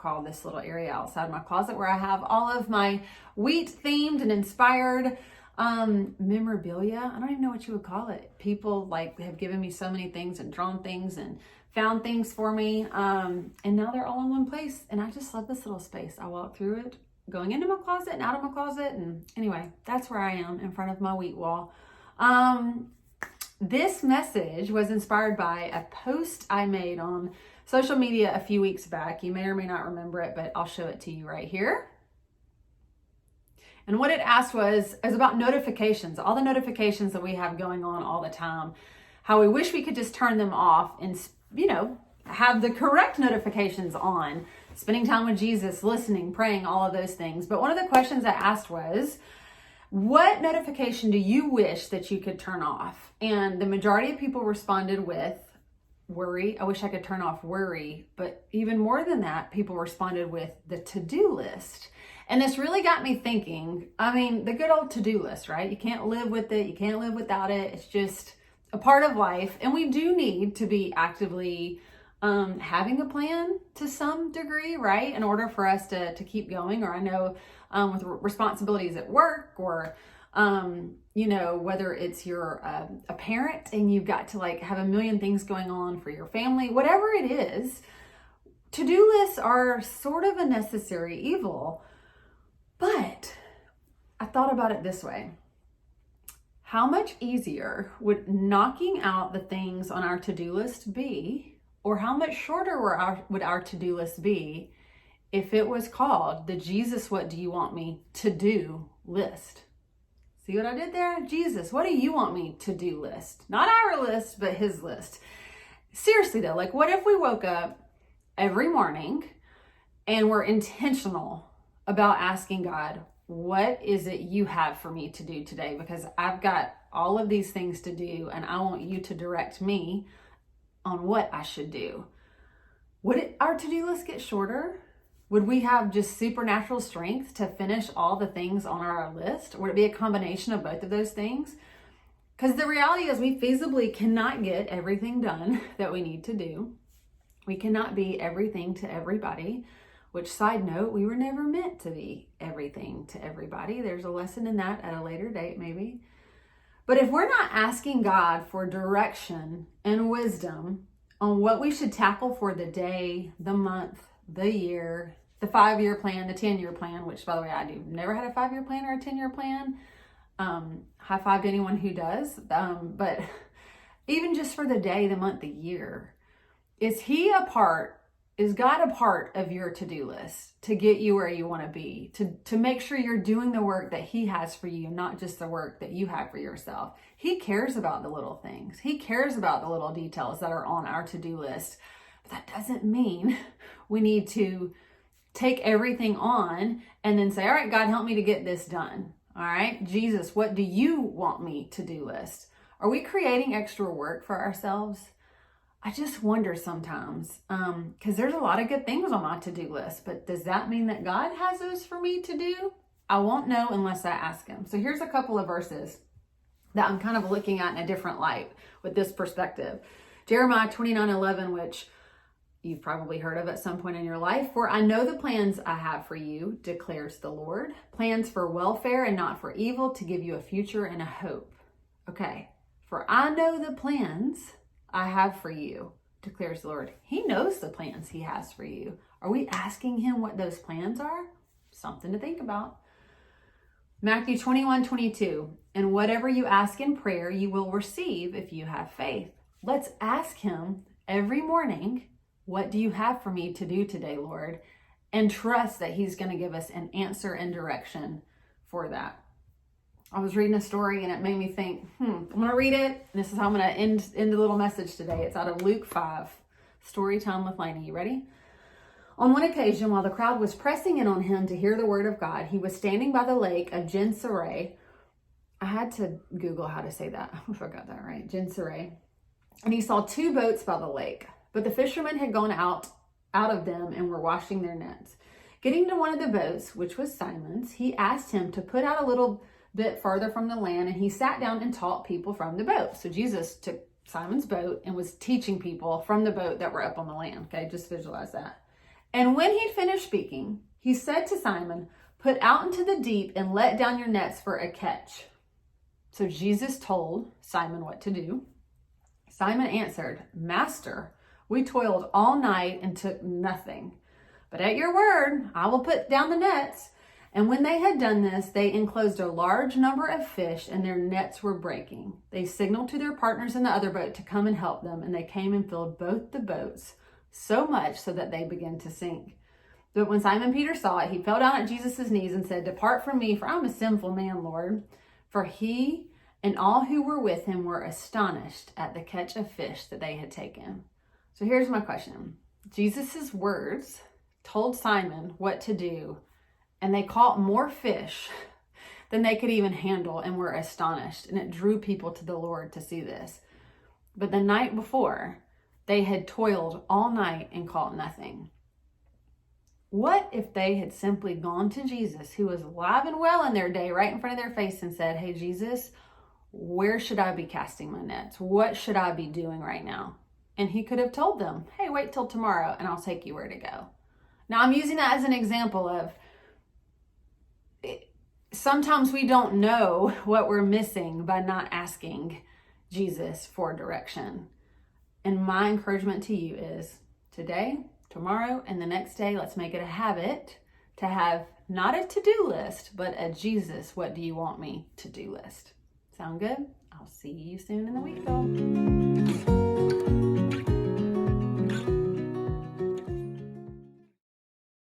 call this little area outside my closet where I have all of my wheat themed and inspired memorabilia. I don't even know what you would call it. People like have given me so many things and drawn things and found things for me. And now they're all in one place. And I just love this little space. I walk through it, going into my closet and out of my closet. And anyway, that's where I am in front of my wheat wall. This message was inspired by a post I made on social media a few weeks back. You may or may not remember it, but I'll show it to you right here. And what it asked was about notifications, all the notifications that we have going on all the time, how we wish we could just turn them off and, have the correct notifications on, spending time with Jesus, listening, praying, all of those things. But one of the questions I asked was, what notification do you wish that you could turn off? And the majority of people responded with worry. I wish I could turn off worry. But even more than that, people responded with the to-do list. And this really got me thinking, the good old to-do list, right? You can't live with it. You can't live without it. It's just a part of life. And we do need to be actively having a plan to some degree, right? In order for us to keep going. Or I know with responsibilities at work or, whether it's you're a parent and you've got to have a million things going on for your family, whatever it is, to-do lists are sort of a necessary evil. But I thought about it this way. How much easier would knocking out the things on our to-do list be, or how much shorter would our to-do list be if it was called the Jesus, what do you want me to do list? See what I did there? Jesus, what do you want me to do list? Not our list, but his list. Seriously though, what if we woke up every morning and we're intentional about asking God, what is it you have for me to do today? Because I've got all of these things to do and I want you to direct me on what I should do. Would our to-do list get shorter? Would we have just supernatural strength to finish all the things on our list? Would it be a combination of both of those things? Because the reality is we feasibly cannot get everything done that we need to do. We cannot be everything to everybody, which, side note, we were never meant to be everything to everybody. There's a lesson in that at a later date, maybe. But if we're not asking God for direction and wisdom on what we should tackle for the day, the month, the year, the 5-year plan, the 10-year plan, which, by the way, I do. Never had a 5-year plan or a 10-year plan. High five to anyone who does. But even just for the day, the month, the year, is God a part of your to-do list to get you where you want to be, to make sure you're doing the work that he has for you, not just the work that you have for yourself? He cares about the little things. He cares about the little details that are on our to-do list. But that doesn't mean we need to take everything on and then say, all right, God, help me to get this done. All right, Jesus, what do you want me to do list? Are we creating extra work for ourselves? I just wonder sometimes, because there's a lot of good things on my to-do list, but does that mean that God has those for me to do? I won't know unless I ask him. So here's a couple of verses that I'm kind of looking at in a different light with this perspective. Jeremiah 29:11, which you've probably heard of at some point in your life. For I know the plans I have for you, declares the Lord. Plans for welfare and not for evil, to give you a future and a hope. Okay. For I know the plans I have for you, declares the Lord. He knows the plans he has for you. Are we asking him what those plans are? Something to think about. Matthew 21:22. And whatever you ask in prayer, you will receive if you have faith. Let's ask him every morning, what do you have for me to do today, Lord? And trust that he's going to give us an answer and direction for that. I was reading a story and it made me think, I'm going to read it. This is how I'm going to end the little message today. It's out of Luke 5, story time with Lainey. You ready? On one occasion, while the crowd was pressing in on him to hear the word of God, he was standing by the lake of Gennesaret. I had to Google how to say that. I forgot that right. Gennesaret. And he saw 2 boats by the lake, but the fishermen had gone out of them and were washing their nets. Getting to one of the boats, which was Simon's, he asked him to put out a little bit farther from the land, and he sat down and taught people from the boat. So Jesus took Simon's boat and was teaching people from the boat that were up on the land. Okay, just visualize that. And when he'd finished speaking, he said to Simon, "Put out into the deep and let down your nets for a catch." So Jesus told Simon what to do. Simon answered, "Master, we toiled all night and took nothing. But at your word, I will put down the nets." And when they had done this, they enclosed a large number of fish, and their nets were breaking. They signaled to their partners in the other boat to come and help them, and they came and filled both the boats, so much so that they began to sink. But when Simon Peter saw it, he fell down at Jesus' knees and said, "Depart from me, for I'm a sinful man, Lord." For he and all who were with him were astonished at the catch of fish that they had taken. So here's my question. Jesus' words told Simon what to do, and they caught more fish than they could even handle and were astonished. And it drew people to the Lord to see this. But the night before, they had toiled all night and caught nothing. What if they had simply gone to Jesus, who was alive and well in their day, right in front of their face, and said, "Hey, Jesus, where should I be casting my nets? What should I be doing right now?" And he could have told them, "Hey, wait till tomorrow and I'll take you where to go." Now, I'm using that as an example of sometimes we don't know what we're missing by not asking Jesus for direction. And my encouragement to you is today, tomorrow, and the next day, let's make it a habit to have not a to-do list, but a Jesus, what do you want me to do list. Sound good? I'll see you soon in the Wheatfield.